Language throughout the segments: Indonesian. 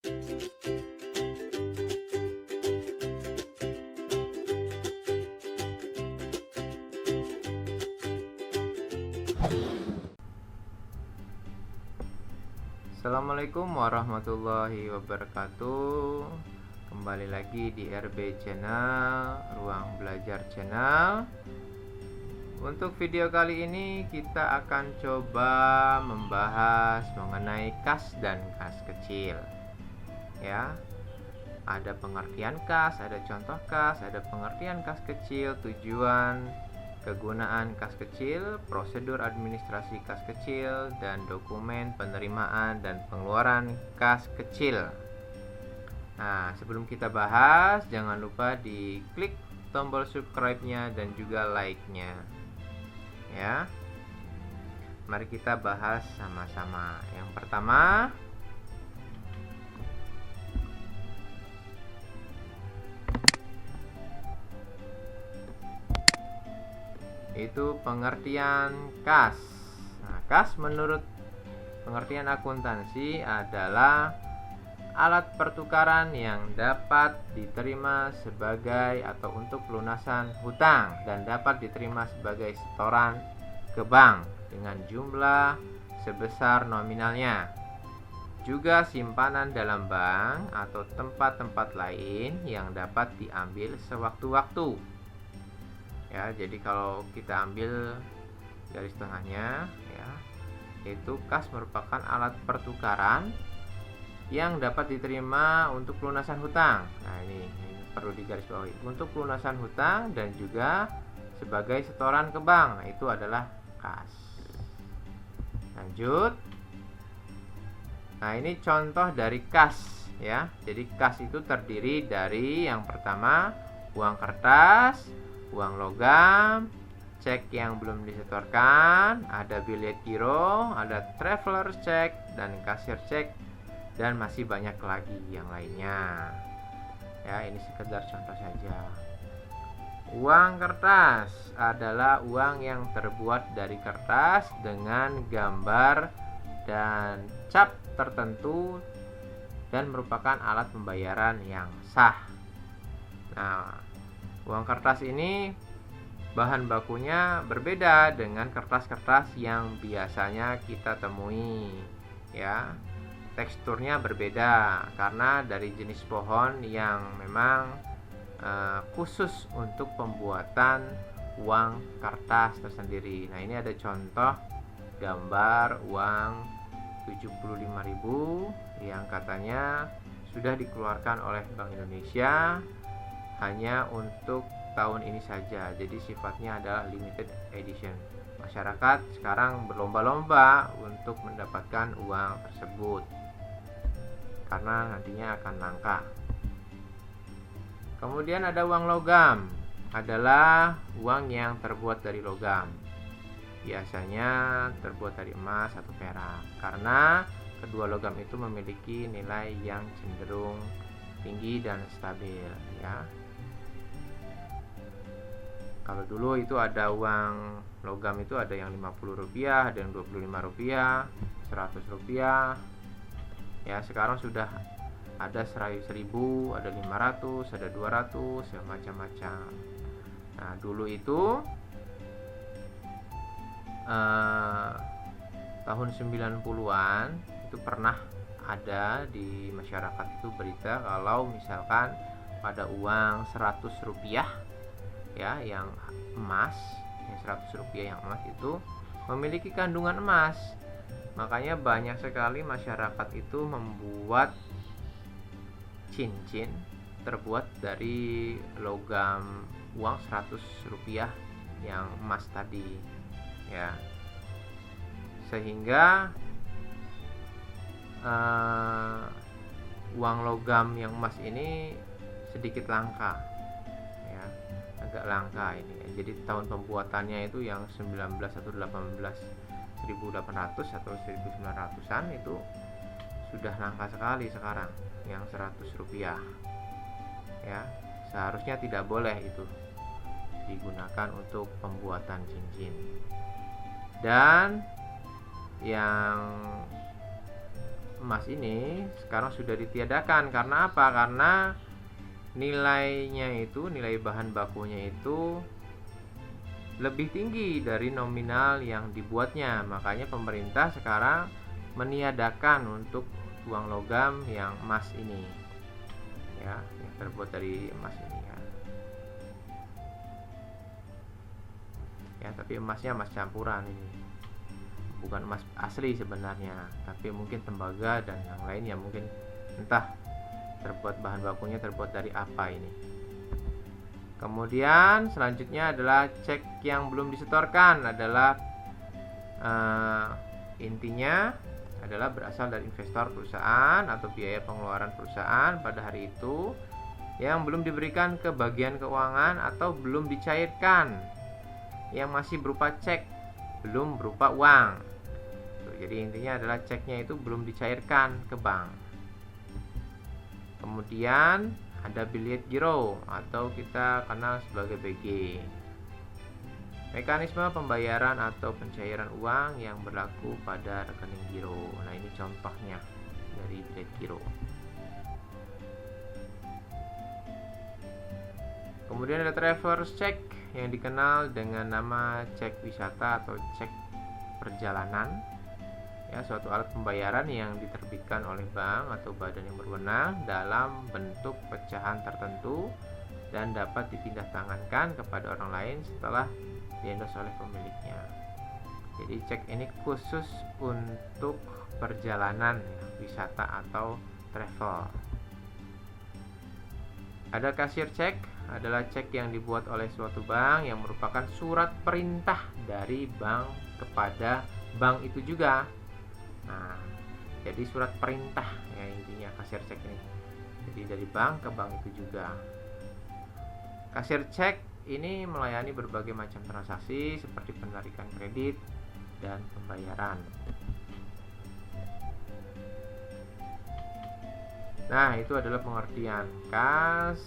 Assalamualaikum warahmatullahi wabarakatuh. Kembali lagi di RB Channel, Ruang Belajar Channel. Untuk video kali ini kita akan coba membahas mengenai kas dan kas kecil. Ya. Ada pengertian kas, ada contoh kas, ada pengertian kas kecil, tujuan, kegunaan kas kecil, prosedur administrasi kas kecil, dan dokumen penerimaan dan pengeluaran kas kecil. Nah, sebelum kita bahas, jangan lupa diklik tombol subscribe-nya dan juga like-nya. Ya. Mari kita bahas sama-sama. Yang pertama, itu pengertian kas. Nah, kas menurut pengertian akuntansi adalah alat pertukaran yang dapat diterima sebagai atau untuk pelunasan hutang dan dapat diterima sebagai setoran ke bank dengan jumlah sebesar nominalnya. Juga simpanan dalam bank atau tempat-tempat lain yang dapat diambil sewaktu-waktu. Ya, jadi kalau kita ambil garis tengahnya, ya, itu kas merupakan alat pertukaran yang dapat diterima untuk pelunasan hutang. Nah, ini perlu digarisbawahi. Untuk pelunasan hutang dan juga sebagai setoran ke bank. Nah, itu adalah kas. Lanjut. Nah, ini contoh dari kas, ya. Jadi kas itu terdiri dari yang pertama uang kertas, uang logam, cek yang belum disetorkan, ada bilet giro, ada traveler check dan kasir cek, dan masih banyak lagi yang lainnya. Ya, ini sekedar contoh saja. Uang kertas adalah uang yang terbuat dari kertas dengan gambar dan cap tertentu dan merupakan alat pembayaran yang sah. Nah, uang kertas ini bahan bakunya berbeda dengan kertas-kertas yang biasanya kita temui, ya. Teksturnya berbeda karena dari jenis pohon yang memang khusus untuk pembuatan uang kertas tersendiri. Nah, ini ada contoh gambar uang 75.000 yang katanya sudah dikeluarkan oleh Bank Indonesia hanya untuk tahun ini saja. Jadi sifatnya adalah limited edition. Masyarakat sekarang berlomba-lomba untuk mendapatkan uang tersebut karena nantinya akan langka. Kemudian ada uang logam, adalah uang yang terbuat dari logam. Biasanya terbuat dari emas atau perak karena kedua logam itu memiliki nilai yang cenderung tinggi dan stabil, ya. Kalau dulu itu ada uang logam itu ada yang Rp50, ada yang Rp25, Rp100. Ya, sekarang sudah ada 1.000, ada 500, ada 200, ya, macam-macam. Nah, dulu itu tahun 90-an itu pernah ada di masyarakat itu berita kalau misalkan pada uang Rp100, ya, yang emas, yang Rp100 yang emas itu memiliki kandungan emas. Makanya banyak sekali masyarakat itu membuat cincin terbuat dari logam uang Rp100 yang emas tadi, ya. Sehingga uang logam yang emas ini sedikit langka, ya, agak langka ini. Jadi tahun pembuatannya itu yang 19 atau 1800 atau 1900-an itu sudah langka sekali sekarang yang Rp100, ya. Seharusnya tidak boleh itu digunakan untuk pembuatan cincin. Dan yang emas ini sekarang sudah ditiadakan. Karena apa? Karena nilainya itu, nilai bahan bakunya itu lebih tinggi dari nominal yang dibuatnya. Makanya pemerintah sekarang meniadakan untuk uang logam yang emas ini, ya, yang terbuat dari emas ini, ya. Ya, tapi emasnya emas campuran ini, bukan emas asli sebenarnya, tapi mungkin tembaga dan yang lainnya, mungkin entah terbuat bahan bakunya terbuat dari apa ini. Kemudian selanjutnya adalah cek yang belum disetorkan, adalah intinya adalah berasal dari investor perusahaan atau biaya pengeluaran perusahaan pada hari itu yang belum diberikan ke bagian keuangan atau belum dicairkan, yang masih berupa cek, belum berupa uang. Jadi intinya adalah ceknya itu belum dicairkan ke bank. Kemudian ada bilet giro atau kita kenal sebagai BG. Mekanisme pembayaran atau pencairan uang yang berlaku pada rekening giro. Nah, ini contohnya dari bilet giro. Kemudian ada traveler's check yang dikenal dengan nama cek wisata atau cek perjalanan. Ya, suatu alat pembayaran yang diterbitkan oleh bank atau badan yang berwenang dalam bentuk pecahan tertentu dan dapat dipindah tangankan kepada orang lain setelah diendos oleh pemiliknya. Jadi cek ini khusus untuk perjalanan, ya, wisata atau travel. Ada kasir cek, adalah cek yang dibuat oleh suatu bank yang merupakan surat perintah dari bank kepada bank itu juga. Nah, jadi surat perintah, ya, intinya kasir cek ini. Jadi dari bank ke bank itu juga. Kasir cek ini melayani berbagai macam transaksi seperti penarikan kredit dan pembayaran. Nah, itu adalah pengertian kas.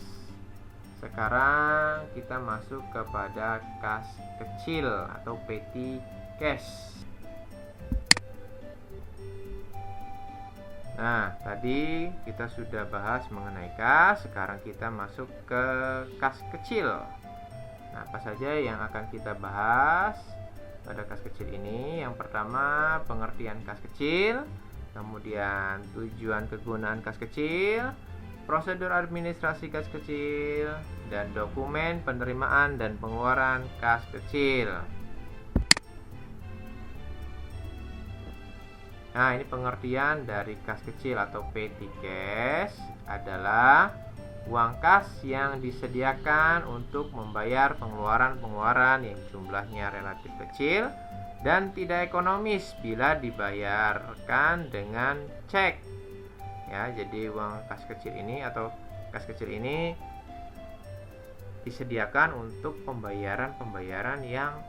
Sekarang kita masuk kepada kas kecil atau petty cash. Nah, tadi kita sudah bahas mengenai kas, sekarang kita masuk ke kas kecil. Nah, apa saja yang akan kita bahas pada kas kecil ini? Yang pertama, pengertian kas kecil, kemudian tujuan kegunaan kas kecil, prosedur administrasi kas kecil, dan dokumen penerimaan dan pengeluaran kas kecil. Nah, ini pengertian dari kas kecil atau petty cash adalah uang kas yang disediakan untuk membayar pengeluaran-pengeluaran yang jumlahnya relatif kecil dan tidak ekonomis bila dibayarkan dengan cek. Ya, jadi uang kas kecil ini atau kas kecil ini disediakan untuk pembayaran-pembayaran yang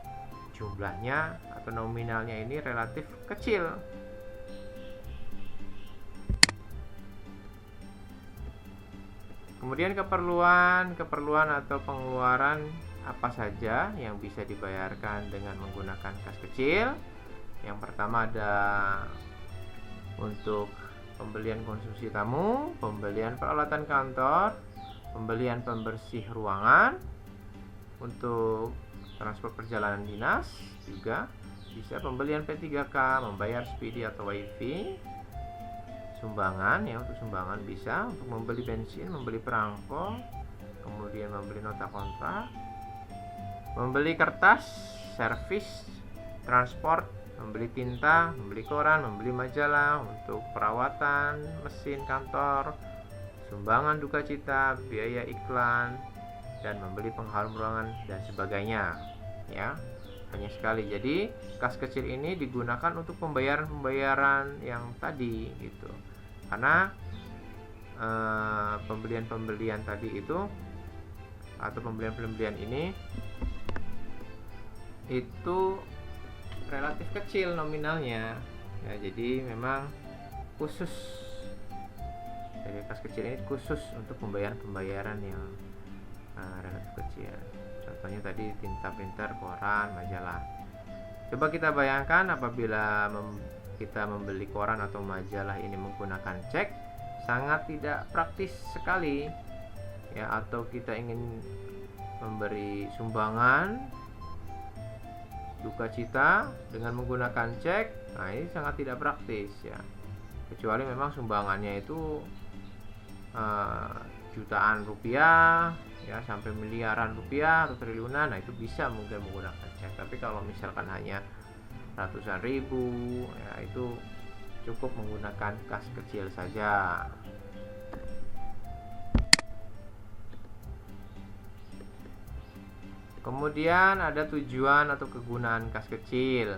jumlahnya atau nominalnya ini relatif kecil. Kemudian keperluan atau pengeluaran apa saja yang bisa dibayarkan dengan menggunakan kas kecil. Yang pertama ada untuk pembelian konsumsi tamu, pembelian peralatan kantor, pembelian pembersih ruangan, untuk transport perjalanan dinas juga bisa, pembelian P3K, membayar SPD atau WiFi, sumbangan, ya, untuk sumbangan bisa untuk membeli bensin, membeli perangko, kemudian membeli nota kontrak, membeli kertas, servis, transport, membeli tinta, membeli koran, membeli majalah untuk perawatan mesin kantor, sumbangan duka cita, biaya iklan, dan membeli pengharum ruangan dan sebagainya, ya. Banyak sekali. Jadi kas kecil ini digunakan untuk pembayaran-pembayaran yang tadi gitu. Karena pembelian-pembelian tadi itu atau pembelian-pembelian ini itu relatif kecil nominalnya. Ya, jadi memang khusus. Jadi kas kecil ini khusus untuk pembayaran-pembayaran yang relatif kecil. Contohnya tadi tinta, printer, koran, majalah. Coba kita bayangkan apabila kita membeli koran atau majalah ini menggunakan cek, sangat tidak praktis sekali ya. Atau kita ingin memberi sumbangan duka cita dengan menggunakan cek, nah ini sangat tidak praktis ya. Kecuali memang sumbangannya itu jutaan rupiah ya, sampai miliaran rupiah atau triliunan, nah itu bisa mungkin menggunakan cek. Tapi kalau misalkan hanya ratusan ribu ya, itu cukup menggunakan kas kecil saja. Kemudian ada tujuan atau kegunaan kas kecil.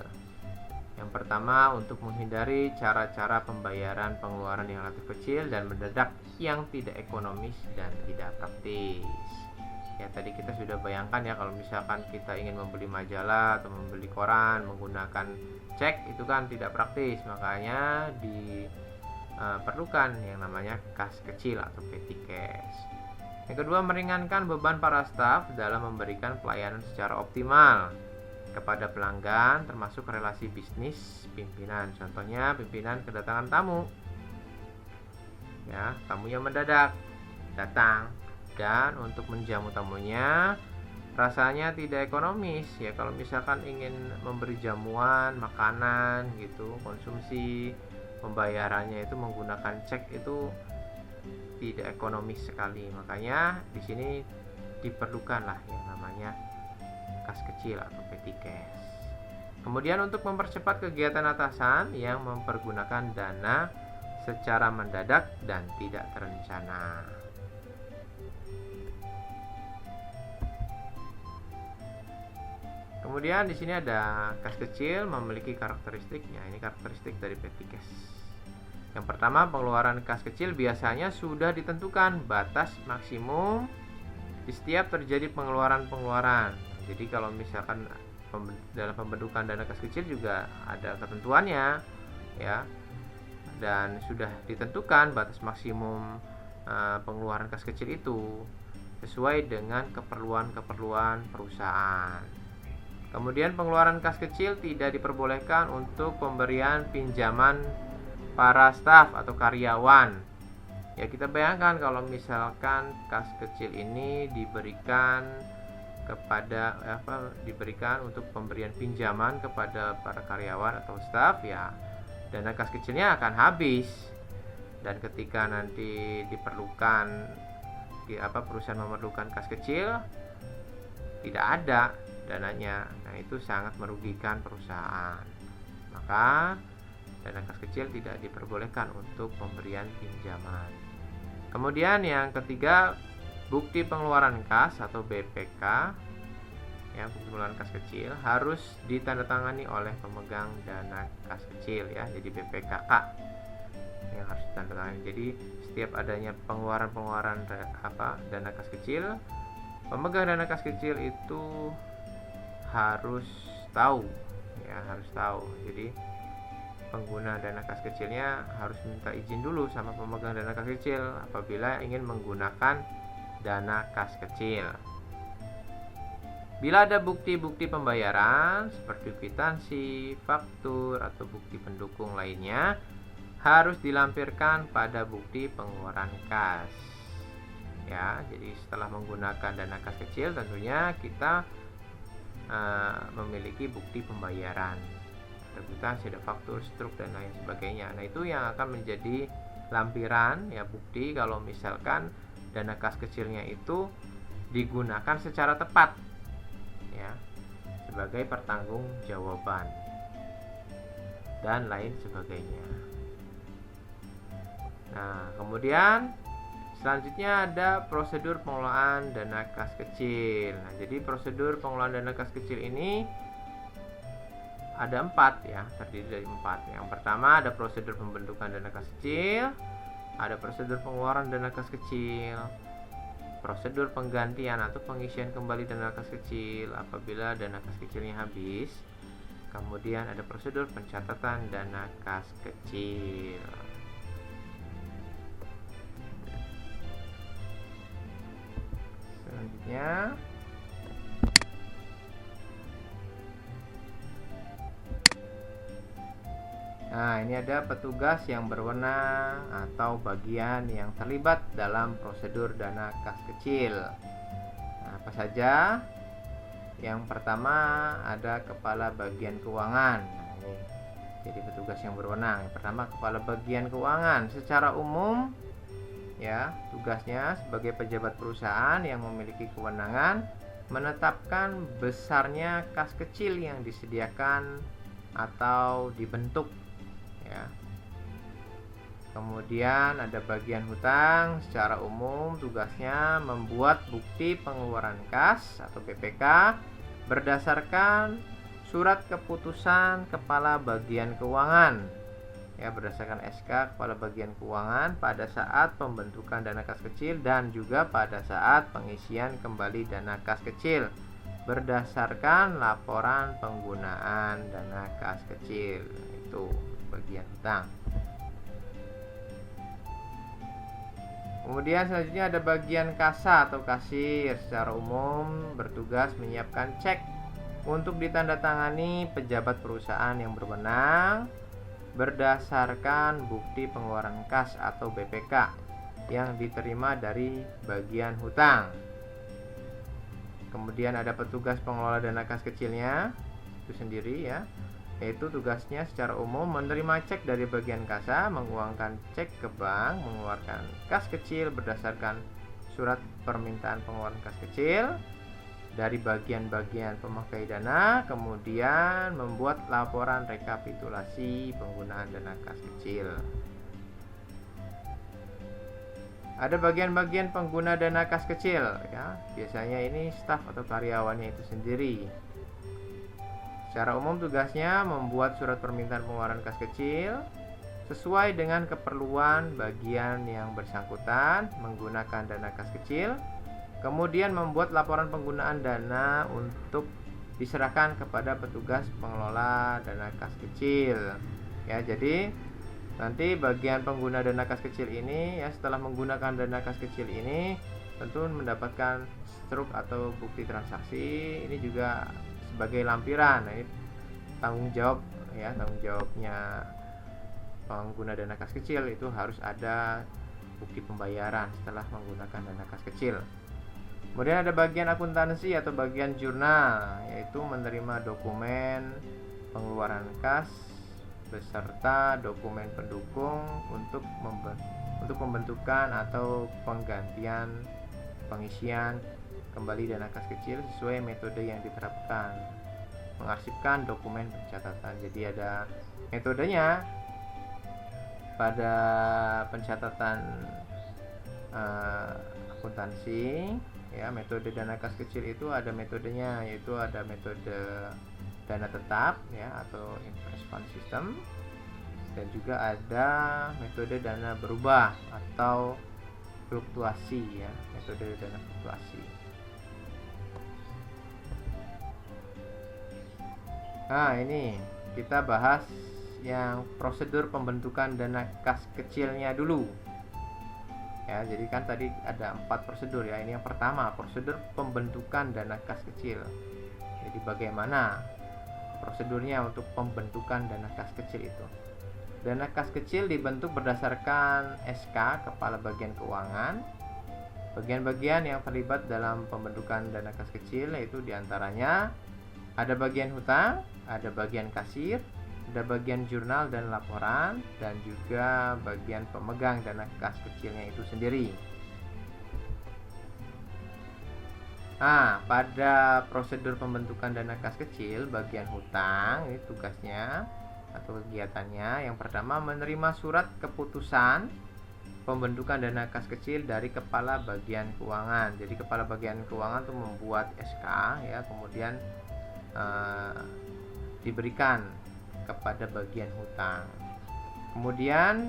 Yang pertama, untuk menghindari cara-cara pembayaran pengeluaran yang relatif kecil dan mendadak yang tidak ekonomis dan tidak praktis. Ya, tadi kita sudah bayangkan ya, kalau misalkan kita ingin membeli majalah atau membeli koran menggunakan cek, itu kan tidak praktis. Makanya diperlukan yang namanya kas kecil atau petty cash. Yang kedua, meringankan beban para staf dalam memberikan pelayanan secara optimal kepada pelanggan, termasuk relasi bisnis pimpinan. Contohnya, pimpinan kedatangan tamu ya, tamunya mendadak datang, dan untuk menjamu tamunya rasanya tidak ekonomis ya. Kalau misalkan ingin memberi jamuan, makanan gitu, konsumsi, pembayarannya itu menggunakan cek, itu tidak ekonomis sekali. Makanya di sini diperlukanlah yang namanya kas kecil atau petty cash. Kemudian untuk mempercepat kegiatan atasan yang mempergunakan dana secara mendadak dan tidak terencana. Kemudian di sini ada kas kecil memiliki karakteristiknya. Ini karakteristik dari petty cash. Yang pertama, pengeluaran kas kecil biasanya sudah ditentukan batas maksimum di setiap terjadi pengeluaran. Jadi kalau misalkan dalam pembentukan dana kas kecil juga ada ketentuannya ya, dan sudah ditentukan batas maksimum pengeluaran kas kecil itu sesuai dengan keperluan perusahaan. Kemudian pengeluaran kas kecil tidak diperbolehkan untuk pemberian pinjaman para staf atau karyawan. Ya, kita bayangkan kalau misalkan kas kecil ini diberikan untuk pemberian pinjaman kepada para karyawan atau staf, ya dana kas kecilnya akan habis. Dan ketika nanti diperlukan perusahaan memerlukan kas kecil, tidak ada dananya. Nah, itu sangat merugikan perusahaan. Maka dana kas kecil tidak diperbolehkan untuk pemberian pinjaman. Kemudian yang ketiga, bukti pengeluaran kas atau BPK ya, bukti pengeluaran kas kecil harus ditandatangani oleh pemegang dana kas kecil ya. Jadi BPKK yang harus ditandatangani. Jadi setiap adanya pengeluaran dana kas kecil, pemegang dana kas kecil itu harus tahu ya, harus tahu. Jadi pengguna dana kas kecilnya harus minta izin dulu sama pemegang dana kas kecil apabila ingin menggunakan dana kas kecil. Bila ada bukti-bukti pembayaran seperti kwitansi, faktur, atau bukti pendukung lainnya, harus dilampirkan pada bukti pengeluaran kas. Ya, jadi setelah menggunakan dana kas kecil, tentunya kita memiliki bukti pembayaran. Ada kwitansi, ada faktur, struk, dan lain sebagainya. Nah, itu yang akan menjadi lampiran ya, bukti kalau misalkan dana kas kecilnya itu digunakan secara tepat ya, sebagai pertanggungjawaban dan lain sebagainya. Nah, kemudian selanjutnya ada prosedur pengelolaan dana kas kecil. Nah, jadi prosedur pengelolaan dana kas kecil ini ada 4 ya, terdiri dari 4. Yang pertama ada prosedur pembentukan dana kas kecil, ada prosedur pengeluaran dana kas kecil, prosedur penggantian atau pengisian kembali dana kas kecil apabila dana kas kecilnya habis. Kemudian ada prosedur pencatatan dana kas kecil. Selanjutnya nah, ini ada petugas yang berwenang atau bagian yang terlibat dalam prosedur dana kas kecil. Nah, apa saja? Yang pertama ada kepala bagian keuangan. Nah, ini jadi petugas yang berwenang. Yang pertama kepala bagian keuangan. Secara umum ya, tugasnya sebagai pejabat perusahaan yang memiliki kewenangan menetapkan besarnya kas kecil yang disediakan atau dibentuk ya. Kemudian ada bagian hutang. Secara umum tugasnya membuat bukti pengeluaran kas atau BPK berdasarkan surat keputusan kepala bagian keuangan ya, berdasarkan SK kepala bagian keuangan pada saat pembentukan dana kas kecil dan juga pada saat pengisian kembali dana kas kecil berdasarkan laporan penggunaan dana kas kecil. Itu bagian hutang. Kemudian selanjutnya ada bagian kasa atau kasir. Secara umum bertugas menyiapkan cek untuk ditandatangani pejabat perusahaan yang berwenang berdasarkan bukti pengeluaran kas atau BPK yang diterima dari bagian hutang. Kemudian ada petugas pengelola dana kas kecilnya itu sendiri ya, yaitu tugasnya secara umum menerima cek dari bagian kasa, menguangkan cek ke bank, mengeluarkan kas kecil berdasarkan surat permintaan pengeluaran kas kecil dari bagian-bagian pemakai dana, kemudian membuat laporan rekapitulasi penggunaan dana kas kecil. Ada bagian-bagian pengguna dana kas kecil ya. Biasanya ini staf atau karyawannya itu sendiri. Secara umum tugasnya membuat surat permintaan pengeluaran kas kecil sesuai dengan keperluan bagian yang bersangkutan menggunakan dana kas kecil, kemudian membuat laporan penggunaan dana untuk diserahkan kepada petugas pengelola dana kas kecil. Ya, jadi nanti bagian pengguna dana kas kecil ini ya, setelah menggunakan dana kas kecil ini tentu mendapatkan struk atau bukti transaksi. Ini juga sebagai lampiran. Nah, ini tanggung jawab ya, tanggung jawabnya pengguna dana kas kecil itu harus ada bukti pembayaran setelah menggunakan dana kas kecil. Kemudian ada bagian akuntansi atau bagian jurnal, yaitu menerima dokumen pengeluaran kas beserta dokumen pendukung untuk pembentukan atau penggantian pengisian kembali dana kas kecil sesuai metode yang diterapkan. Mengarsipkan dokumen pencatatan. Jadi ada metodenya pada pencatatan akuntansi ya. Metode dana kas kecil itu ada metodenya, yaitu ada metode dana tetap ya atau interest fund system, dan juga ada metode dana berubah atau fluktuasi ya, metode dana fluktuasi. Nah, ini kita bahas yang prosedur pembentukan dana kas kecilnya dulu. Ya, jadi kan tadi ada 4 prosedur ya. Ini yang pertama, prosedur pembentukan dana kas kecil. Jadi bagaimana prosedurnya untuk pembentukan dana kas kecil itu? Dana kas kecil dibentuk berdasarkan SK kepala bagian keuangan. Bagian-bagian yang terlibat dalam pembentukan dana kas kecil yaitu diantaranya ada bagian hutang, ada bagian kasir, ada bagian jurnal dan laporan, dan juga bagian pemegang dana kas kecilnya itu sendiri. Nah, pada prosedur pembentukan dana kas kecil, bagian hutang ini tugasnya atau kegiatannya yang pertama menerima surat keputusan pembentukan dana kas kecil dari kepala bagian keuangan. Jadi kepala bagian keuangan itu membuat SK ya, kemudian diberikan kepada bagian hutang. Kemudian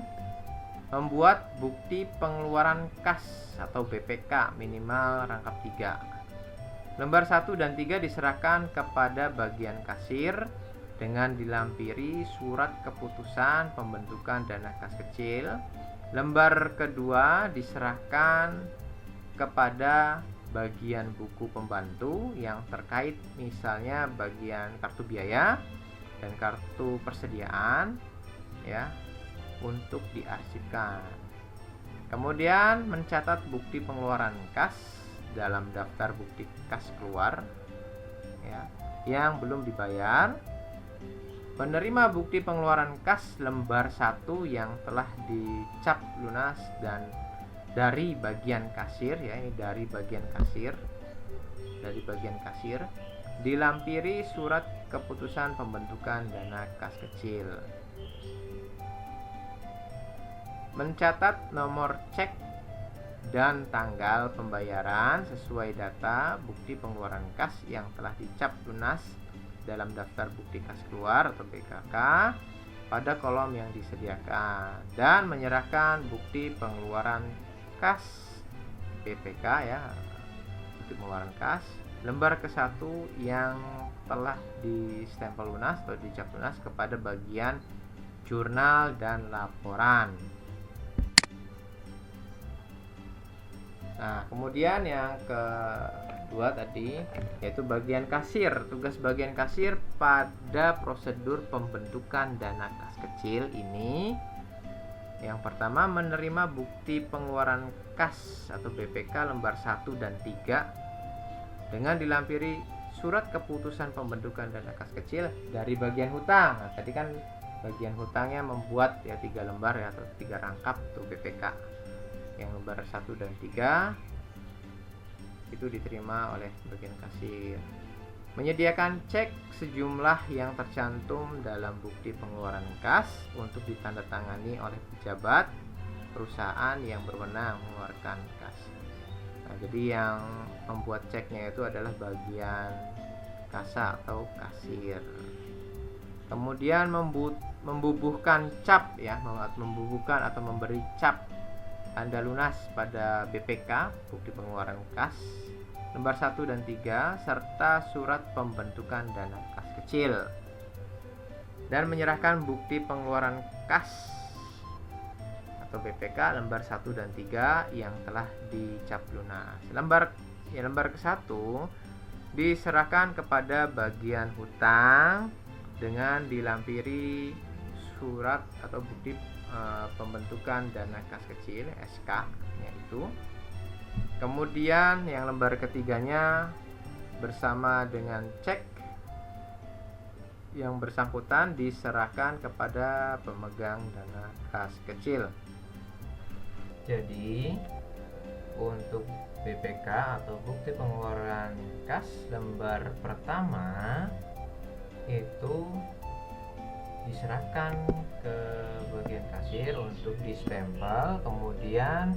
membuat bukti pengeluaran kas atau BPK minimal rangkap 3. Lembar 1 dan 3 diserahkan kepada bagian kasir dengan dilampiri surat keputusan pembentukan dana kas kecil. Lembar kedua diserahkan kepada bagian buku pembantu yang terkait, misalnya bagian kartu biaya dan kartu persediaan. ya untuk diarsipkan. Kemudian mencatat bukti pengeluaran kas dalam daftar bukti kas keluar ya, yang belum dibayar. Penerima bukti pengeluaran kas lembar 1 yang telah dicap lunas dan dari bagian kasir ya, ini dari bagian kasir. Dari bagian kasir dilampiri surat keputusan pembentukan dana kas kecil. Mencatat nomor cek dan tanggal pembayaran sesuai data bukti pengeluaran kas yang telah dicap lunas dalam daftar bukti kas keluar atau BKK pada kolom yang disediakan, dan menyerahkan bukti pengeluaran kas BPK ya, bukti pengeluaran kas lembar ke-1 yang telah distempel lunas atau dicap lunas kepada bagian jurnal dan laporan. Nah, kemudian yang kedua tadi yaitu bagian kasir. Tugas bagian kasir pada prosedur pembentukan dana kas kecil ini, yang pertama menerima bukti pengeluaran kas atau BPK lembar 1 dan 3 dengan dilampiri surat keputusan pembentukan dana kas kecil dari bagian hutang. Nah, tadi kan bagian hutangnya membuat ya 3 lembar ya, atau 3 rangkap tuh BPK. Yang lembar 1 dan 3 itu diterima oleh bagian kasir. Menyediakan cek sejumlah yang tercantum dalam bukti pengeluaran kas untuk ditandatangani oleh pejabat perusahaan yang berwenang mengeluarkan kas. Nah, jadi yang membuat ceknya itu adalah bagian kasa atau kasir. Kemudian membubuhkan cap ya, membubuhkan atau memberi cap tanda lunas pada BPK bukti pengeluaran kas lembar 1 dan 3 serta surat pembentukan dana kas kecil, dan menyerahkan bukti pengeluaran kas atau BPK lembar 1 dan 3 yang telah dicap lunas. Lembar ke-1 diserahkan kepada bagian hutang dengan dilampiri surat atau bukti pembentukan dana kas kecil SK yaitu. Kemudian yang lembar ketiganya bersama dengan cek yang bersangkutan diserahkan kepada pemegang dana kas kecil. Jadi untuk BPK atau bukti pengeluaran kas lembar pertama itu diserahkan ke bagian kasir untuk distempel, kemudian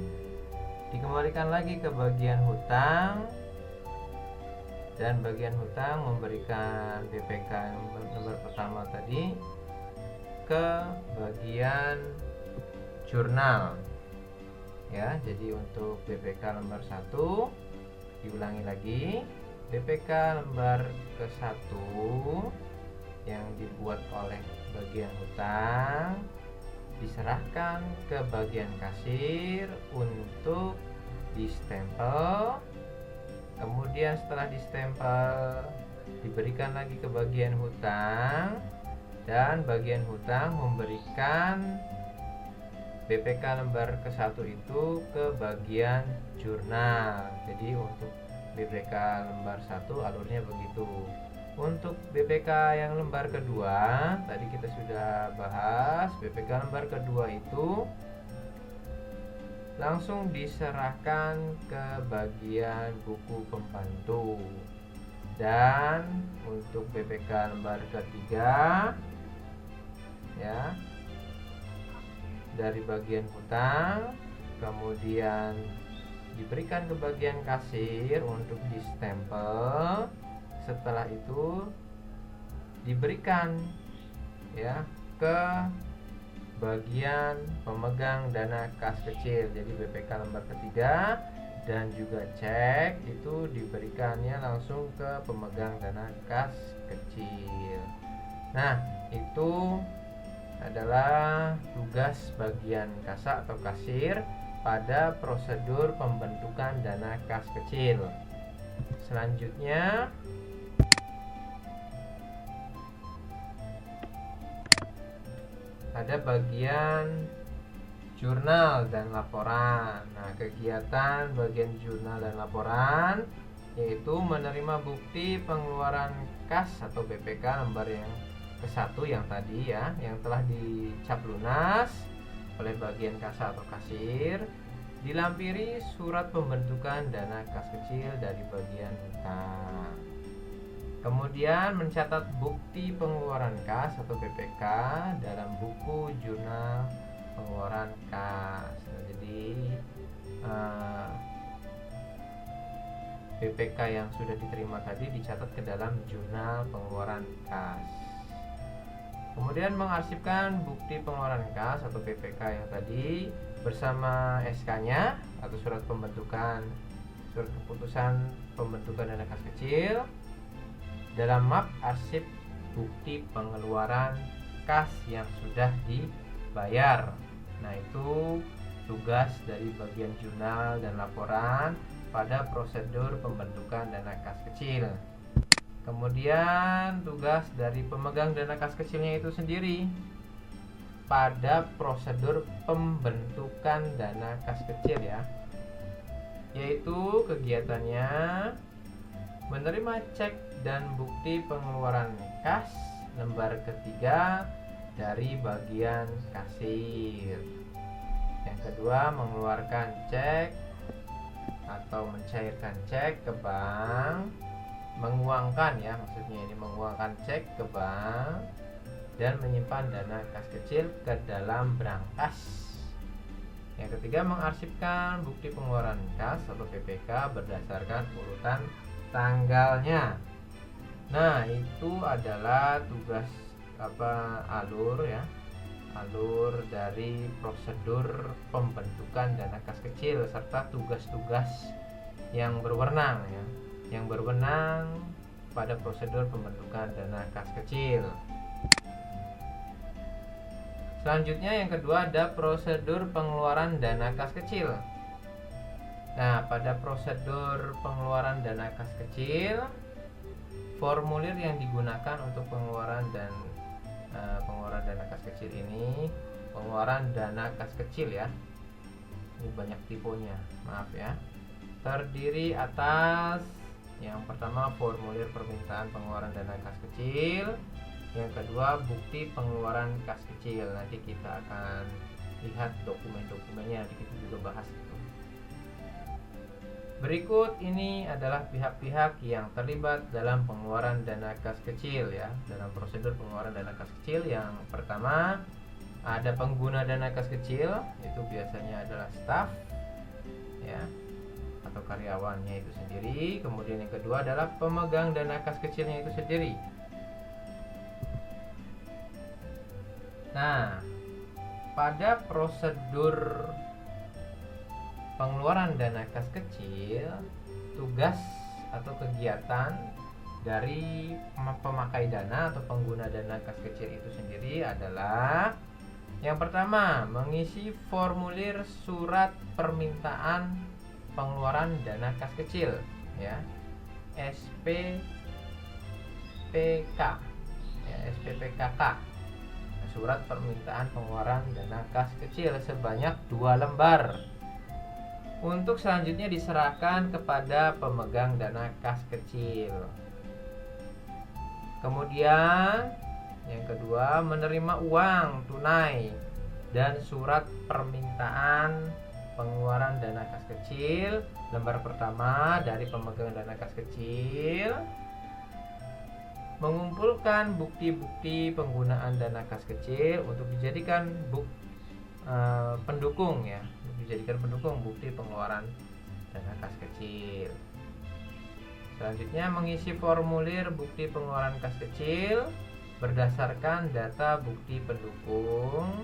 dikembalikan lagi ke bagian hutang, dan bagian hutang memberikan BPK nomor pertama tadi ke bagian jurnal ya. Jadi untuk BPK lembar 1 diulangi lagi, BPK lembar ke-1 yang dibuat oleh bagian hutang diserahkan ke bagian kasir untuk distempel. Kemudian setelah distempel diberikan lagi ke bagian hutang, dan bagian hutang memberikan BPK lembar ke-1 itu ke bagian jurnal. Jadi untuk BPK lembar 1 alurnya begitu. Untuk BPK yang lembar kedua, tadi kita sudah bahas, BPK lembar kedua itu langsung diserahkan ke bagian buku pembantu. Dan untuk BPK lembar ketiga ya, dari bagian hutang kemudian diberikan ke bagian kasir untuk distempel. Setelah itu diberikan ya ke bagian pemegang dana kas kecil. Jadi BPK lembar ketiga dan juga cek itu diberikannya langsung ke pemegang dana kas kecil. Nah, itu adalah tugas bagian kasa atau kasir pada prosedur pembentukan dana kas kecil. Selanjutnya ada bagian jurnal dan laporan. Nah, kegiatan bagian jurnal dan laporan yaitu menerima bukti pengeluaran kas atau BPK lembar yang ke-1 yang tadi ya, yang telah dicap lunas oleh bagian kasa atau kasir, dilampiri surat pembentukan dana kas kecil dari bagian hutang. Kemudian mencatat bukti pengeluaran kas atau BPK dalam buku jurnal pengeluaran kas. Nah, jadi BPK yang sudah diterima tadi dicatat ke dalam jurnal pengeluaran kas. Kemudian mengarsipkan bukti pengeluaran kas atau BPK yang tadi bersama SK-nya atau surat pembentukan, surat keputusan pembentukan dana kas kecil dalam map arsip bukti pengeluaran kas yang sudah dibayar. Nah, itu tugas dari bagian jurnal dan laporan pada prosedur pembentukan dana kas kecil. Kemudian tugas dari pemegang dana kas kecilnya itu sendiri pada prosedur pembentukan dana kas kecil ya, yaitu kegiatannya menerima cek dan bukti pengeluaran kas lembar ketiga dari bagian kasir. Yang kedua, mengeluarkan cek atau mencairkan cek ke bank, menguangkan ya, maksudnya ini menguangkan cek ke bank dan menyimpan dana kas kecil ke dalam brankas. Yang ketiga, mengarsipkan bukti pengeluaran kas atau BPK berdasarkan urutan tanggalnya. Nah, itu adalah tugas alur dari prosedur pembentukan dana kas kecil serta tugas-tugas yang berwenang ya, yang berwenang pada prosedur pembentukan dana kas kecil. Selanjutnya yang kedua ada prosedur pengeluaran dana kas kecil. Nah, pada prosedur pengeluaran dana kas kecil, formulir yang digunakan untuk pengeluaran dana kas kecil ini, pengeluaran dana kas kecil ya, ini banyak tipenya, maaf ya, terdiri atas yang pertama formulir permintaan pengeluaran dana kas kecil, yang kedua bukti pengeluaran kas kecil. Nanti kita akan lihat dokumen-dokumennya, nanti kita juga bahas itu. Berikut ini adalah pihak-pihak yang terlibat dalam pengeluaran dana kas kecil ya, dalam prosedur pengeluaran dana kas kecil. Yang pertama ada pengguna dana kas kecil, itu biasanya adalah staf ya atau karyawannya itu sendiri. Kemudian yang kedua adalah pemegang dana kas kecilnya itu sendiri. Nah, pada prosedur pengeluaran dana kas kecil, tugas atau kegiatan dari pemakai dana atau pengguna dana kas kecil itu sendiri adalah yang pertama, mengisi formulir surat permintaan pengeluaran dana kas kecil ya, SPPK ya, SPPKK, surat permintaan pengeluaran dana kas kecil sebanyak 2 lembar untuk selanjutnya diserahkan kepada pemegang dana kas kecil. Kemudian yang kedua, menerima uang tunai dan surat permintaan pengeluaran dana kas kecil lembar pertama dari pemegang dana kas kecil, mengumpulkan bukti-bukti penggunaan dana kas kecil untuk dijadikan pendukung ya, dijadikan pendukung bukti pengeluaran dana kas kecil. Selanjutnya mengisi formulir bukti pengeluaran kas kecil berdasarkan data bukti pendukung,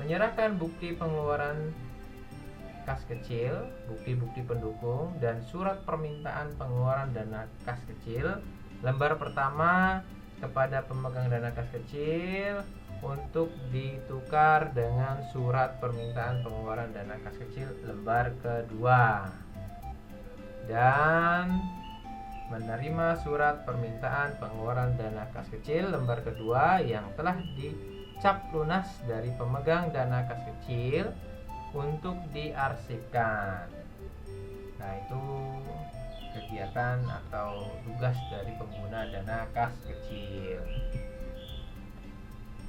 menyerahkan bukti pengeluaran kas kecil, bukti-bukti pendukung dan surat permintaan pengeluaran dana kas kecil lembar pertama kepada pemegang dana kas kecil untuk ditukar dengan surat permintaan pengeluaran dana kas kecil lembar kedua, dan menerima surat permintaan pengeluaran dana kas kecil lembar kedua yang telah cap lunas dari pemegang dana kas kecil untuk diarsipkan. Nah, itu kegiatan atau tugas dari pengguna dana kas kecil.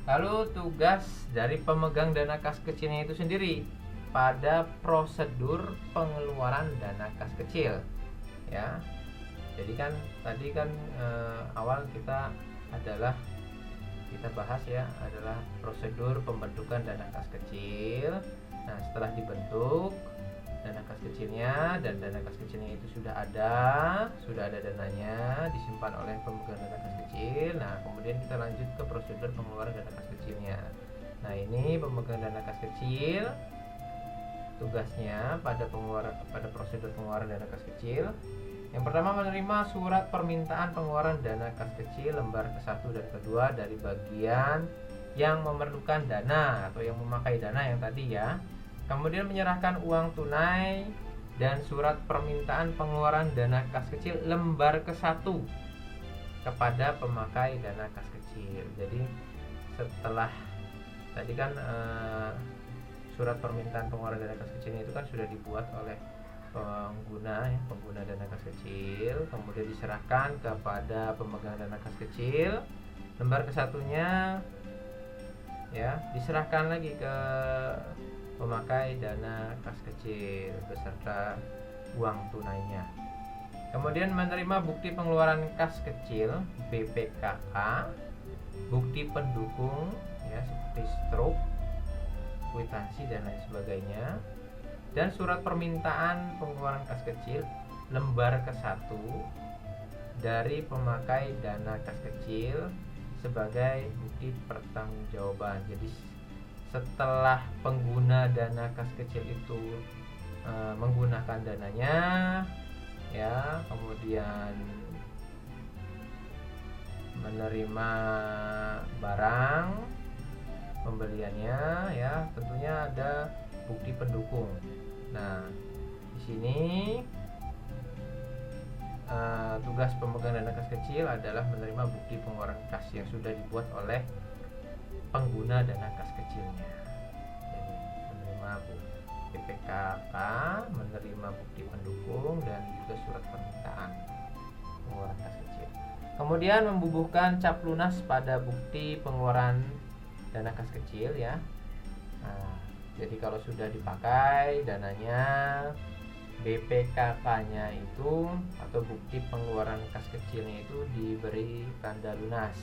Lalu tugas dari pemegang dana kas kecilnya itu sendiri pada prosedur pengeluaran dana kas kecil, ya. Jadi kan tadi kan awal kita bahas ya, adalah prosedur pembentukan dana kas kecil. Nah, setelah dibentuk dana kas kecilnya, dan dana kas kecilnya itu sudah ada dananya disimpan oleh pemegang dana kas kecil. Nah, kemudian kita lanjut ke prosedur pengeluaran dana kas kecilnya. Nah, ini pemegang dana kas kecil tugasnya pada prosedur pengeluaran dana kas kecil. Yang pertama, menerima surat permintaan pengeluaran dana kas kecil lembar ke-1 dan ke-2 dari bagian yang memerlukan dana atau yang memakai dana yang tadi ya. Kemudian menyerahkan uang tunai dan surat permintaan pengeluaran dana kas kecil lembar ke-1 kepada pemakai dana kas kecil. Jadi setelah tadi kan surat permintaan pengeluaran dana kas kecilnya itu kan sudah dibuat oleh pengguna dana kas kecil, kemudian diserahkan kepada pemegang dana kas kecil. Lembar ke-1-nya ya diserahkan lagi ke pemakai dana kas kecil beserta uang tunainya. Kemudian menerima bukti pengeluaran kas kecil BPKK, bukti pendukung ya seperti struk, kwitansi dan lain sebagainya, dan surat permintaan pengeluaran kas kecil lembar ke-1 dari pemakai dana kas kecil sebagai bukti pertanggungjawaban. Jadi setelah pengguna dana kas kecil itu menggunakan dananya ya, kemudian menerima barang pembeliannya ya, tentunya ada bukti pendukung. Nah, di sini tugas pemegang dana kas kecil adalah menerima bukti pengeluaran kas yang sudah dibuat oleh pengguna dana kas kecilnya. Jadi menerima BPKK, menerima bukti pendukung, dan juga surat permintaan pengeluaran kas kecil. Kemudian membubuhkan cap lunas pada bukti pengeluaran dana kas kecil ya. Nah, jadi kalau sudah dipakai dananya, BPKK-nya itu atau bukti pengeluaran kas kecilnya itu diberi tanda lunas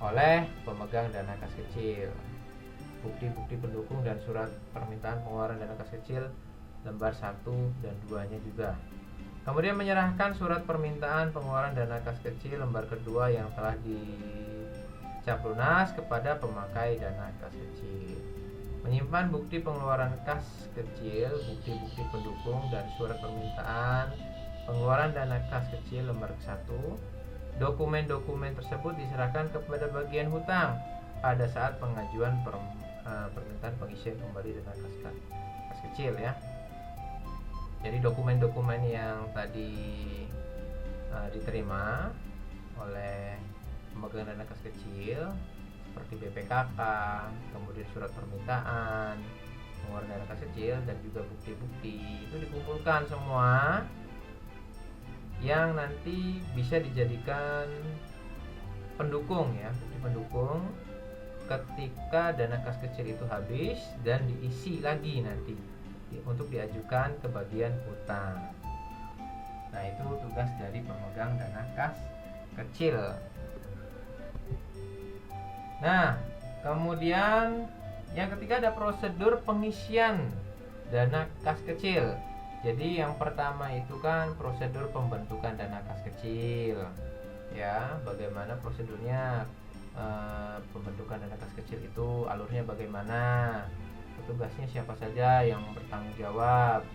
oleh pemegang dana kas kecil. Bukti-bukti pendukung dan surat permintaan pengeluaran dana kas kecil lembar 1 dan 2-nya juga. Kemudian menyerahkan surat permintaan pengeluaran dana kas kecil lembar kedua yang telah dicap lunas kepada pemakai dana kas kecil. Menyimpan bukti pengeluaran kas kecil, bukti-bukti pendukung dan surat permintaan pengeluaran dana kas kecil lembar 1. Dokumen-dokumen tersebut diserahkan kepada bagian hutang pada saat pengajuan permintaan pengisian kembali dana kas kecil ya. Jadi dokumen-dokumen yang tadi diterima oleh pemegang dana kas kecil seperti BPKK, kemudian surat permintaan pengeluaran dana kas kecil, dan juga bukti-bukti itu dikumpulkan semua yang nanti bisa dijadikan pendukung ya, bukti pendukung ketika dana kas kecil itu habis dan diisi lagi nanti untuk diajukan ke bagian hutang. Nah, itu tugas dari pemegang dana kas kecil. Nah, kemudian yang ketiga ada prosedur pengisian dana kas kecil. Jadi yang pertama itu kan prosedur pembentukan dana kas kecil. Ya, bagaimana prosedurnya pembentukan dana kas kecil itu, alurnya bagaimana, petugasnya siapa saja yang bertanggung jawab.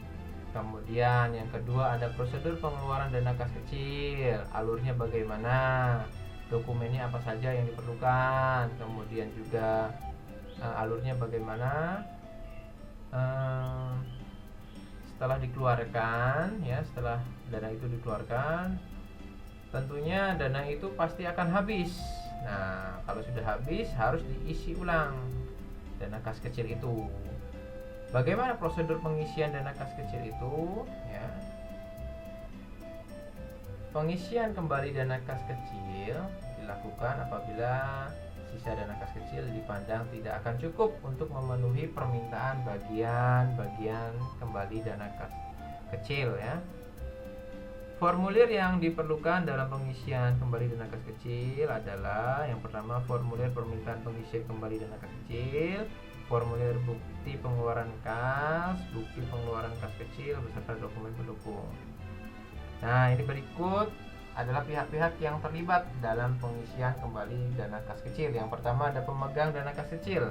Kemudian yang kedua ada prosedur pengeluaran dana kas kecil, alurnya bagaimana, dokumennya apa saja yang diperlukan, kemudian juga alurnya bagaimana setelah dikeluarkan ya, setelah dana itu dikeluarkan tentunya dana itu pasti akan habis Nah, kalau sudah habis harus diisi ulang dana kas kecil itu. Bagaimana prosedur pengisian dana kas kecil itu? Ya. Pengisian kembali dana kas kecil dilakukan apabila sisa dana kas kecil dipandang tidak akan cukup untuk memenuhi permintaan bagian-bagian kembali dana kas kecil ya. Formulir yang diperlukan dalam pengisian kembali dana kas kecil adalah yang pertama formulir permintaan pengisian kembali dana kas kecil, formulir bukti pengeluaran kas, bukti pengeluaran kas kecil beserta dokumen pendukung. Nah, ini berikut adalah pihak-pihak yang terlibat dalam pengisian kembali dana kas kecil. Yang pertama ada pemegang dana kas kecil,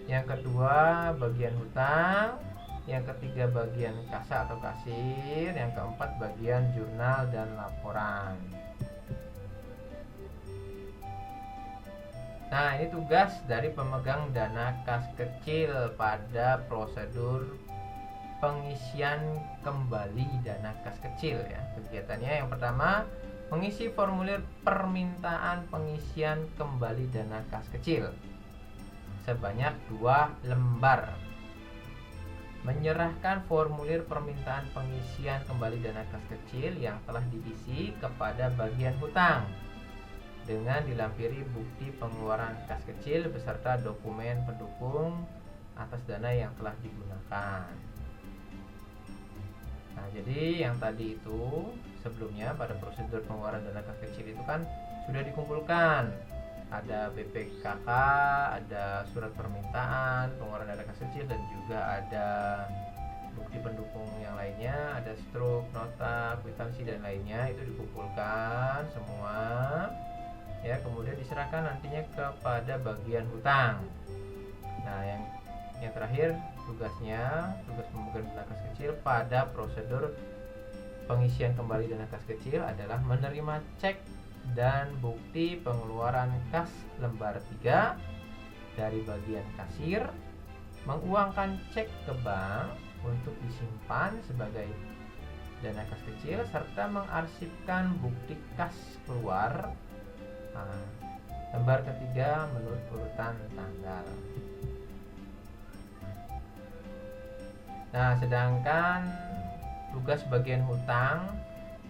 yang kedua bagian hutang, yang ketiga bagian kasa atau kasir, yang keempat bagian jurnal dan laporan. Nah, ini tugas dari pemegang dana kas kecil pada prosedur pengisian kembali dana kas kecil ya. Kegiatannya yang pertama mengisi formulir permintaan pengisian kembali dana kas kecil sebanyak 2 lembar. Menyerahkan formulir permintaan pengisian kembali dana kas kecil yang telah diisi kepada bagian hutang dengan dilampiri bukti pengeluaran kas kecil beserta dokumen pendukung atas dana yang telah digunakan. Nah, jadi yang tadi itu sebelumnya pada prosedur pengeluaran dana kas kecil itu kan sudah dikumpulkan. Ada BPKK, ada surat permintaan pengeluaran dana kas kecil, dan juga ada bukti pendukung yang lainnya, ada struk, nota, kwitansi dan lainnya. Itu dikumpulkan semua ya, kemudian diserahkan nantinya kepada bagian hutang. Nah, yang terakhir tugas pemegang dana kas kecil pada prosedur pengisian kembali dana kas kecil adalah menerima cek dan bukti pengeluaran kas lembar 3 dari bagian kasir, menguangkan cek ke bank untuk disimpan sebagai dana kas kecil, serta mengarsipkan bukti kas keluar lembar ketiga menurut urutan tanggal. Nah, sedangkan tugas bagian hutang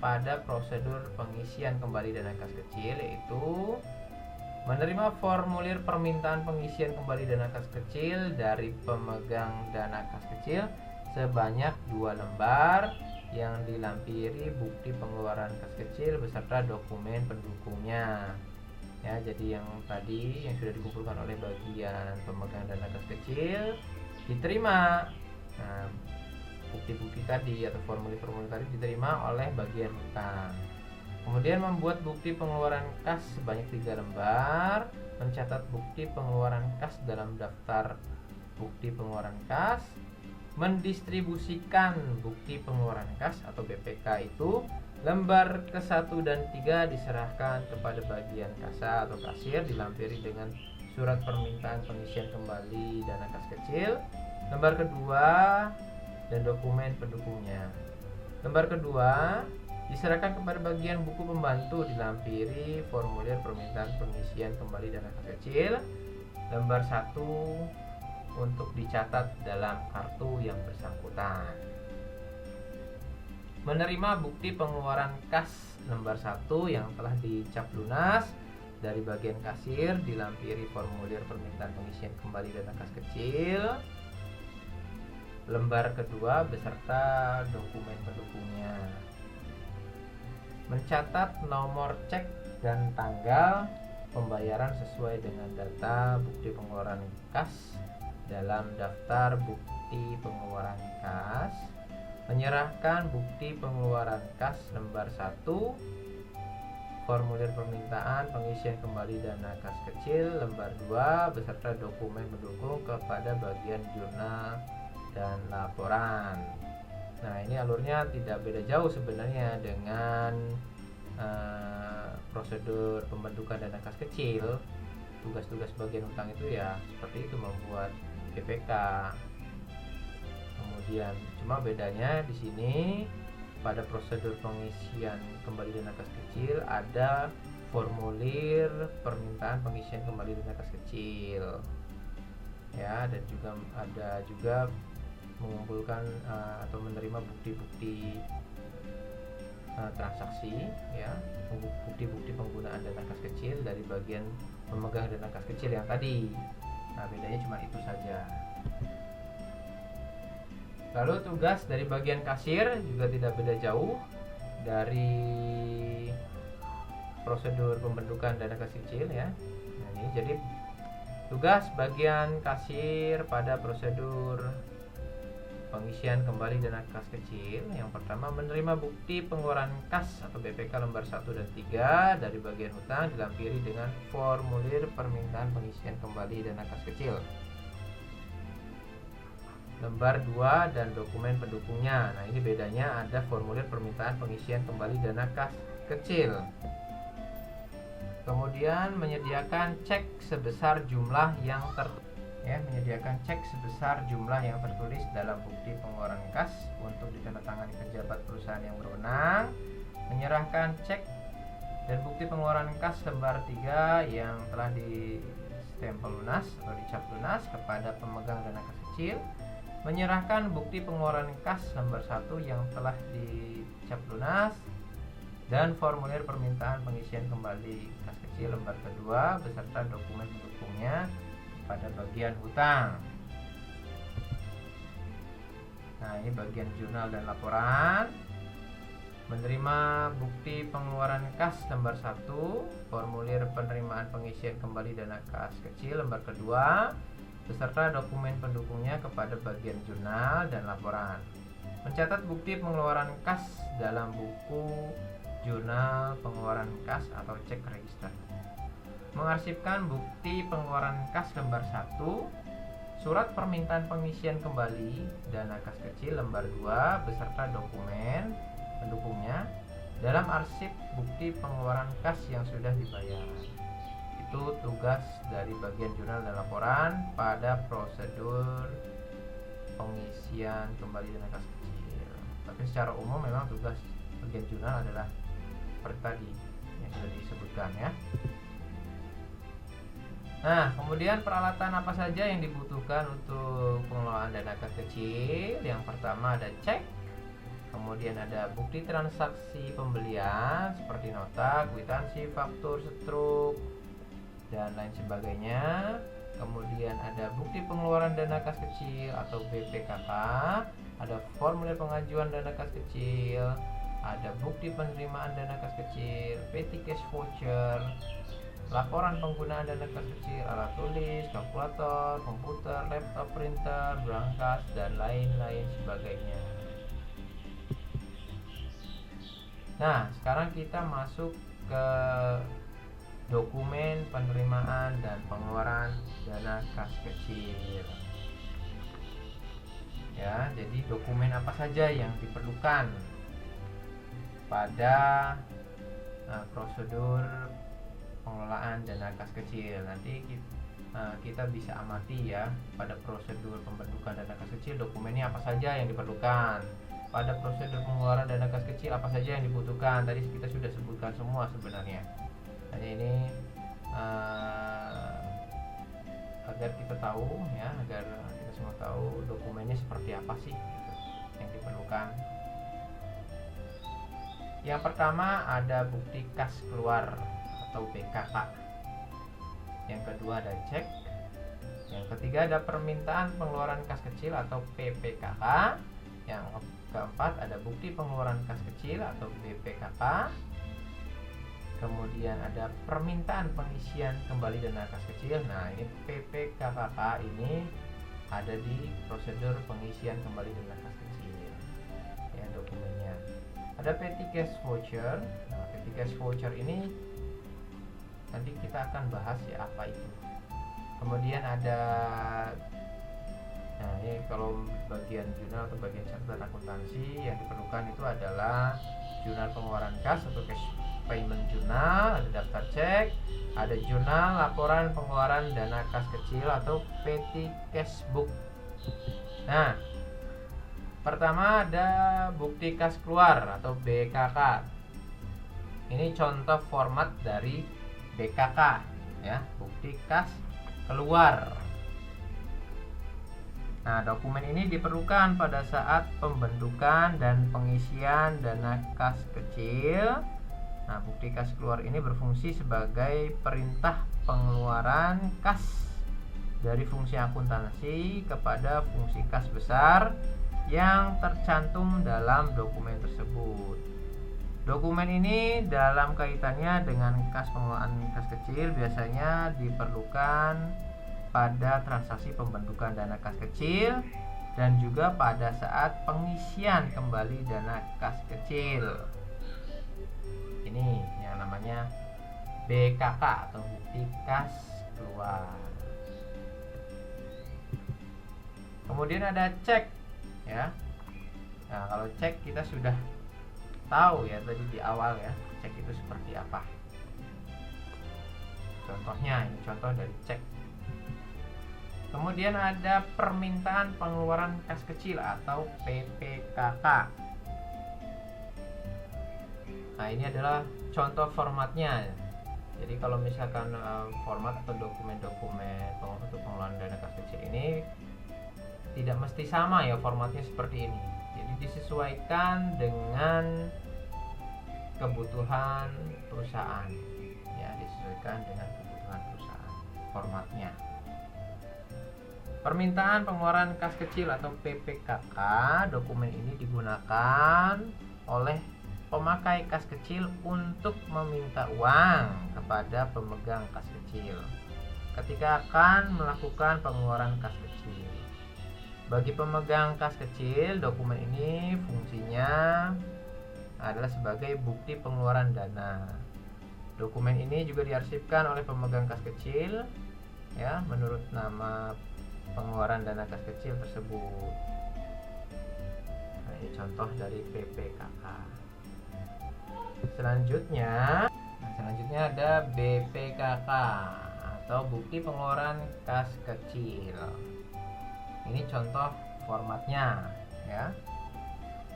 pada prosedur pengisian kembali dana kas kecil yaitu menerima formulir permintaan pengisian kembali dana kas kecil dari pemegang dana kas kecil sebanyak 2 lembar yang dilampiri bukti pengeluaran kas kecil beserta dokumen pendukungnya. Ya, jadi yang tadi yang sudah dikumpulkan oleh bagian pemegang dana kas kecil diterima. Nah, bukti-bukti tadi atau formulir-formulir tadi diterima oleh bagian hutang. Kemudian membuat bukti pengeluaran kas sebanyak 3 lembar, mencatat bukti pengeluaran kas dalam daftar bukti pengeluaran kas, mendistribusikan bukti pengeluaran kas atau BPK itu lembar ke-1 dan 3 diserahkan kepada bagian kasa atau kasir dilampiri dengan surat permintaan pengisian kembali dana kas kecil, lembar kedua dan dokumen pendukungnya. Lembar kedua diserahkan kepada bagian buku pembantu dilampiri formulir permintaan pengisian kembali dana kas kecil, lembar 1 untuk dicatat dalam kartu yang bersangkutan. Menerima bukti pengeluaran kas lembar 1 yang telah dicap lunas dari bagian kasir dilampiri formulir permintaan pengisian kembali dana kas kecil, lembar kedua beserta dokumen pendukungnya. Mencatat nomor cek dan tanggal pembayaran sesuai dengan data bukti pengeluaran kas dalam daftar bukti pengeluaran kas. Menyerahkan bukti pengeluaran kas lembar 1, formulir permintaan pengisian kembali dana kas kecil lembar 2 beserta dokumen pendukung kepada bagian jurnal dan laporan. Nah, ini alurnya tidak beda jauh sebenarnya dengan prosedur pembentukan dana kas kecil. Tugas-tugas bagian hutang itu ya seperti itu, membuat BPK. Kemudian cuma bedanya di sini pada prosedur pengisian kembali dana kas kecil ada formulir permintaan pengisian kembali dana kas kecil ya, dan juga ada mengumpulkan atau menerima bukti-bukti transaksi ya, bukti-bukti penggunaan dana kas kecil dari bagian pemegang dana kas kecil yang tadi. Nah, bedanya cuma itu saja. Lalu tugas dari bagian kasir juga tidak beda jauh dari prosedur pembentukan dana kas kecil ya. Nah, ini jadi tugas bagian kasir pada prosedur pengisian kembali dana kas kecil. Yang pertama, menerima bukti pengeluaran kas atau BPK lembar 1 dan 3 dari bagian hutang dilampiri dengan formulir permintaan pengisian kembali dana kas kecil. Lembar 2 dan dokumen pendukungnya. Nah, ini bedanya, ada formulir permintaan pengisian kembali dana kas kecil. Kemudian menyediakan cek sebesar jumlah yang menyediakan cek sebesar jumlah yang tertulis dalam bukti pengeluaran kas untuk ditandatangani pejabat perusahaan yang berwenang. Menyerahkan cek dan bukti pengeluaran kas lembar 3 yang telah distempel lunas atau dicap lunas kepada pemegang dana kas kecil. Menyerahkan bukti pengeluaran kas lembar 1 yang telah dicap lunas dan formulir permintaan pengisian kembali kas kecil lembar kedua beserta dokumen pendukungnya pada bagian hutang. Nah, ini bagian jurnal dan laporan. Menerima bukti pengeluaran kas lembar 1, formulir penerimaan pengisian kembali dana kas kecil lembar kedua beserta dokumen pendukungnya kepada bagian jurnal dan laporan. Mencatat bukti pengeluaran kas dalam buku jurnal pengeluaran kas atau cek register. Mengarsipkan bukti pengeluaran kas lembar 1, surat permintaan pengisian kembali dana kas kecil lembar 2 beserta dokumen pendukungnya dalam arsip bukti pengeluaran kas yang sudah dibayar. Itu tugas dari bagian jurnal dan laporan pada prosedur pengisian kembali dana kas kecil. Tapi secara umum memang tugas bagian jurnal adalah seperti tadi yang sudah disebutkan ya. Nah, kemudian peralatan apa saja yang dibutuhkan untuk pengelolaan dana kas kecil? Yang pertama ada cek, kemudian ada bukti transaksi pembelian seperti nota, kwitansi, faktur, struk, dan lain sebagainya. Kemudian ada bukti pengeluaran dana kas kecil atau BPKK, ada formulir pengajuan dana kas kecil, ada bukti penerimaan dana kas kecil, petty cash voucher, laporan penggunaan dana kas kecil, alat tulis, kalkulator, komputer, laptop, printer, berangkas, dan lain-lain sebagainya. Nah, sekarang kita masuk ke dokumen penerimaan dan pengeluaran dana kas kecil. Ya, jadi dokumen apa saja yang diperlukan pada prosedur pengelolaan dana kas kecil. Nanti kita bisa amati ya pada prosedur pembentukan dana kas kecil, dokumennya apa saja yang diperlukan. Pada prosedur pengeluaran dana kas kecil apa saja yang dibutuhkan. Tadi kita sudah sebutkan semua sebenarnya. Hanya ini agar kita tahu ya, agar kita semua tahu dokumennya seperti apa sih gitu, yang diperlukan. Yang pertama ada bukti kas keluar atau BKK. Yang kedua ada cek. Yang ketiga ada permintaan pengeluaran kas kecil atau PPKK. Yang keempat ada bukti pengeluaran kas kecil atau BPKK. Kemudian ada permintaan pengisian kembali dana kas kecil. Nah, ini PPKK ini ada di prosedur pengisian kembali dana kas kecil. Ya, dokumennya. Ada petty cash voucher. Nah, petty cash voucher ini nanti kita akan bahas ya apa itu. Kemudian ada, nah ini kalau bagian jurnal atau bagian catatan akuntansi yang diperlukan itu adalah jurnal pengeluaran kas atau cash payment journal, ada daftar cek, ada jurnal laporan pengeluaran dana kas kecil atau petty cash book. Nah, pertama ada bukti kas keluar atau BKK. Ini contoh format dari BKK ya, bukti kas keluar. Nah, dokumen ini diperlukan pada saat pembentukan dan pengisian dana kas kecil. Nah, bukti kas keluar ini berfungsi sebagai perintah pengeluaran kas dari fungsi akuntansi kepada fungsi kas besar yang tercantum dalam dokumen tersebut. Dokumen ini dalam kaitannya dengan kas pengelolaan kas kecil biasanya diperlukan pada transaksi pembentukan dana kas kecil dan juga pada saat pengisian kembali dana kas kecil. Ini yang namanya BKK atau bukti kas keluar. Kemudian ada cek ya. Nah, kalau cek kita sudah tahu ya tadi di awal ya, cek itu seperti apa. Contohnya, ini contoh dari cek. Kemudian ada permintaan pengeluaran kas kecil atau PPKK. Nah, ini adalah contoh formatnya. Jadi kalau misalkan format atau dokumen-dokumen untuk pengeluaran dana kas kecil ini tidak mesti sama ya formatnya seperti ini. Jadi disesuaikan dengan kebutuhan perusahaan ya, disesuaikan dengan kebutuhan perusahaan formatnya. Permintaan pengeluaran kas kecil atau PPKK, dokumen ini digunakan oleh pemakai kas kecil untuk meminta uang kepada pemegang kas kecil ketika akan melakukan pengeluaran kas kecil. Bagi pemegang kas kecil, dokumen ini fungsinya adalah sebagai bukti pengeluaran dana. Dokumen ini juga diarsipkan oleh pemegang kas kecil ya, menurut nama pengeluaran dana kas kecil tersebut. Nah, ini contoh dari PPKK. Selanjutnya ada BPKK atau bukti pengeluaran kas kecil. Ini contoh formatnya ya.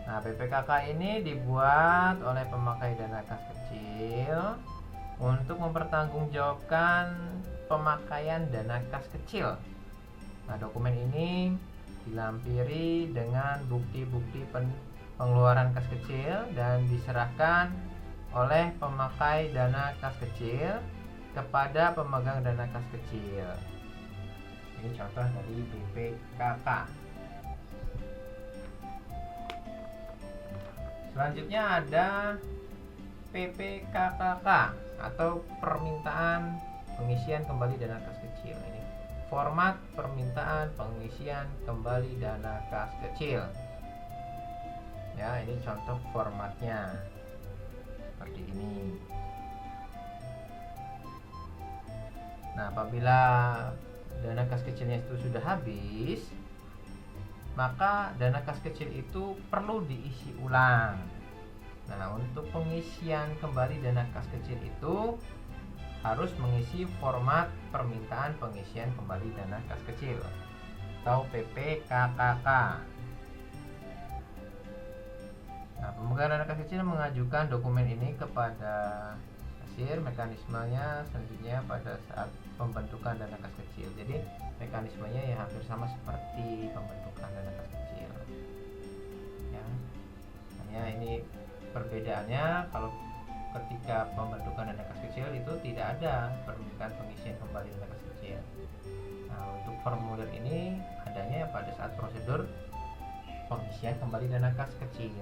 Nah, BPKK ini dibuat oleh pemakai dana kas kecil untuk mempertanggungjawabkan pemakaian dana kas kecil. Nah, dokumen ini dilampiri dengan bukti-bukti pengeluaran kas kecil dan diserahkan oleh pemakai dana kas kecil kepada pemegang dana kas kecil. Ini contoh dari BPKK. Selanjutnya ada PPKKK atau permintaan pengisian kembali dana kas kecil. Ini format permintaan pengisian kembali dana kas kecil. Ya, ini contoh formatnya seperti ini. Nah, apabila dana kas kecilnya itu sudah habis, maka dana kas kecil itu perlu diisi ulang. Nah, untuk pengisian kembali dana kas kecil itu harus mengisi format permintaan pengisian kembali dana kas kecil atau PPKKK. Nah, pemegang dana kas kecil mengajukan dokumen ini kepada kasir. Mekanismenya selanjutnya pada saat pembentukan dana kas kecil. Jadi mekanismenya ya hampir sama seperti pembentukan dana kas kecil. Ya, hanya ini perbedaannya kalau ketika pembentukan dana kas kecil itu tidak ada permintaan pengisian kembali dana kas kecil. Nah, untuk formulir ini adanya pada saat prosedur pengisian kembali dana kas kecil.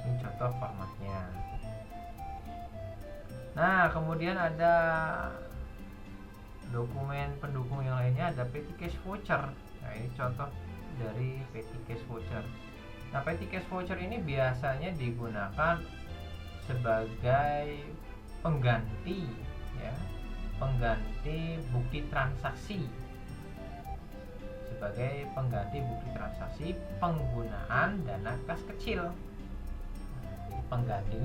Ini contoh formatnya. Nah, kemudian ada dokumen pendukung yang lainnya, ada petty cash voucher. Nah, ini contoh dari petty cash voucher. Nah, petty cash voucher ini biasanya digunakan sebagai pengganti ya, pengganti bukti transaksi, sebagai pengganti bukti transaksi penggunaan dana kas kecil. Pengganti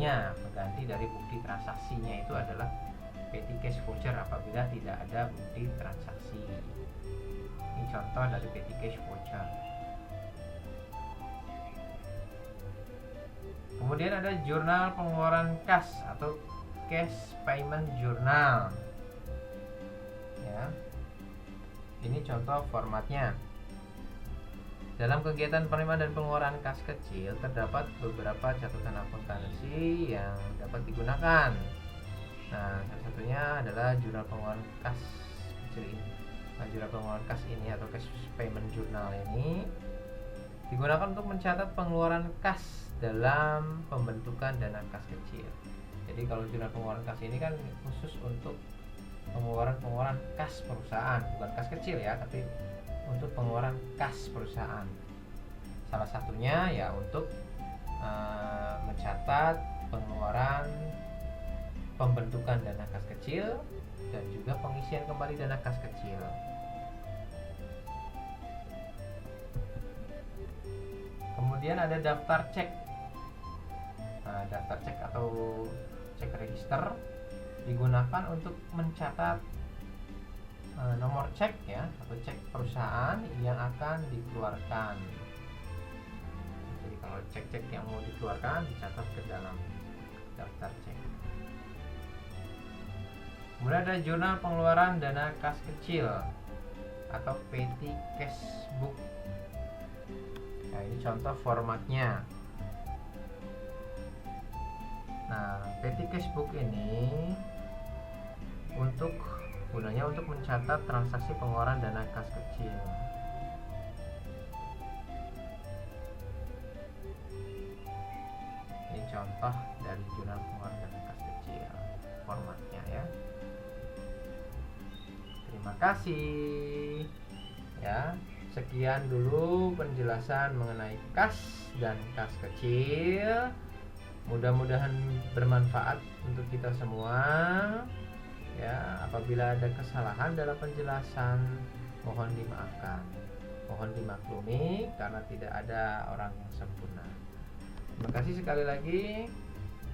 dari bukti transaksinya itu adalah petty cash voucher apabila tidak ada bukti transaksi. Ini contoh dari petty cash voucher. Kemudian Kemudian ada jurnal pengeluaran kas atau cash payment journal. Ya. Ini contoh formatnya. Dalam kegiatan penerimaan dan pengeluaran kas kecil terdapat beberapa catatan akuntansi yang dapat digunakan. Nah, salah satunya adalah jurnal pengeluaran kas kecil ini. Nah, jurnal pengeluaran kas ini atau cash payment journal ini digunakan untuk mencatat pengeluaran kas dalam pembentukan dana kas kecil. Jadi kalau jurnal pengeluaran kas ini kan khusus untuk pengeluaran kas perusahaan, bukan kas kecil ya, tapi untuk pengeluaran kas perusahaan. Salah satunya ya untuk mencatat pengeluaran pembentukan dana kas kecil dan juga pengisian kembali dana kas kecil. Kemudian ada daftar cek. Nah, daftar cek atau cek register digunakan untuk mencatat nomor cek ya atau cek perusahaan yang akan dikeluarkan. Jadi kalau cek-cek yang mau dikeluarkan dicatat ke dalam daftar cek. Kemudian ada jurnal pengeluaran dana kas kecil atau petty cash book. Nah, ini contoh formatnya. Nah, petty cash book ini gunanya untuk mencatat transaksi pengeluaran dana kas kecil. Ini contoh dari jurnal pengeluaran dana kas kecil formatnya ya. Terima kasih ya. Sekian dulu penjelasan mengenai kas dan kas kecil. Mudah-mudahan bermanfaat untuk kita semua. Ya, apabila ada kesalahan dalam penjelasan, mohon dimaafkan. Mohon dimaklumi karena tidak ada orang yang sempurna. Terima kasih sekali lagi.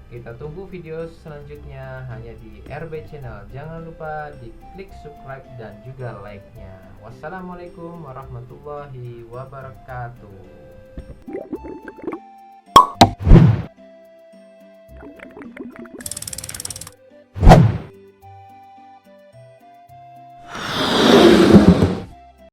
Kita tunggu video selanjutnya hanya di RB Channel. Jangan lupa diklik subscribe dan juga like-nya. Wassalamualaikum warahmatullahi wabarakatuh.